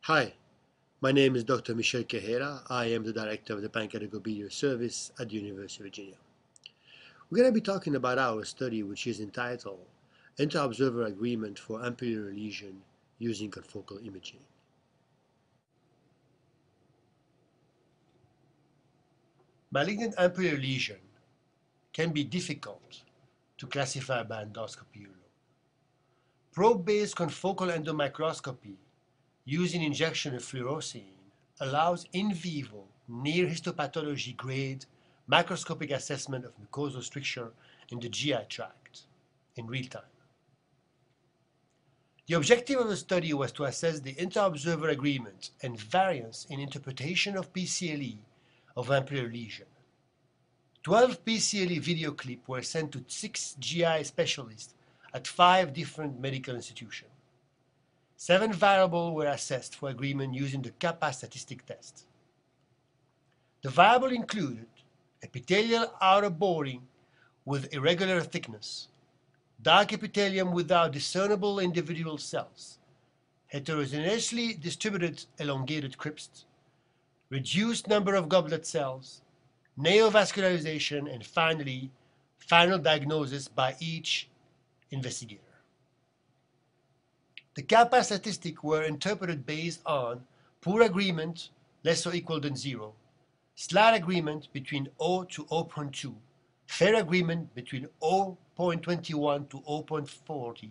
Hi, my name is Dr. Michel Kahaleh. I am the Director of the Pancreaticopedia Service at the University of Virginia. We're going to be talking about our study, which is entitled Interobserver Agreement for Ampullary Lesion using Confocal Imaging. Malignant ampullary lesion can be difficult to classify by endoscopy alone. Probe-based confocal endomicroscopy using injection of fluorescein allows in vivo near histopathology grade macroscopic assessment of mucosal stricture in the GI tract in real time. The objective of the study was to assess the interobserver agreement and variance in interpretation of PCLE of ampullary lesion. 12 PCLE video clips were sent to 6 GI specialists at 5 different medical institutions. 7 variables were assessed for agreement using the kappa statistic test. The variables included epithelial outer boring with irregular thickness, dark epithelium without discernible individual cells, heterogeneously distributed elongated crypts, reduced number of goblet cells, neovascularization, and finally, final diagnosis by each investigator. The kappa statistics were interpreted based on poor agreement, less or equal than 0, slight agreement between 0 to 0.2, fair agreement between 0.21 to 0.40,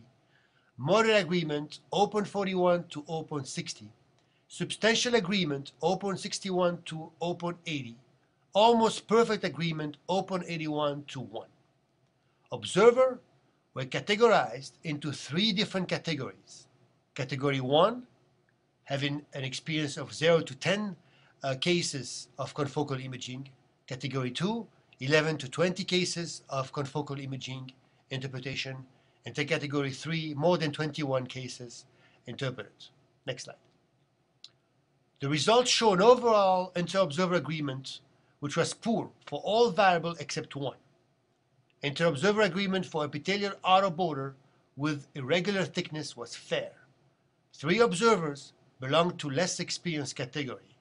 moderate agreement 0.41 to 0.60, substantial agreement 0.61 to 0.80, almost perfect agreement 0.81 to 1. Observers were categorized into 3 different categories. Category 1, having an experience of 0 to 10 cases of confocal imaging. Category 2, 11 to 20 cases of confocal imaging interpretation. And category 3, more than 21 cases interpreted. Next slide. The results show an overall interobserver agreement which was poor for all variables except 1. Interobserver agreement for epithelial outer border with irregular thickness was fair. 3 observers belonged to less experienced category.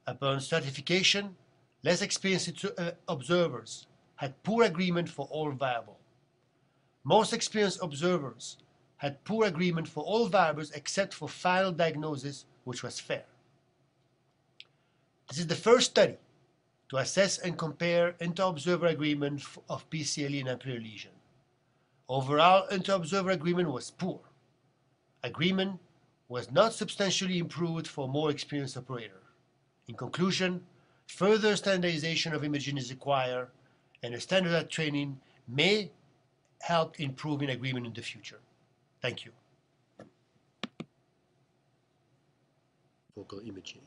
Upon stratification, less experienced observers had poor agreement for all variables. Most experienced observers had poor agreement for all variables except for final diagnosis, which was fair. This is the first study to assess and compare interobserver agreement of PCLE and ampullary lesion. Overall, interobserver agreement was poor. Agreement was not substantially improved for more experienced operator. In conclusion, further standardization of imaging is required, and a standardized training may help improving agreement in the future. Thank you. Focal imaging.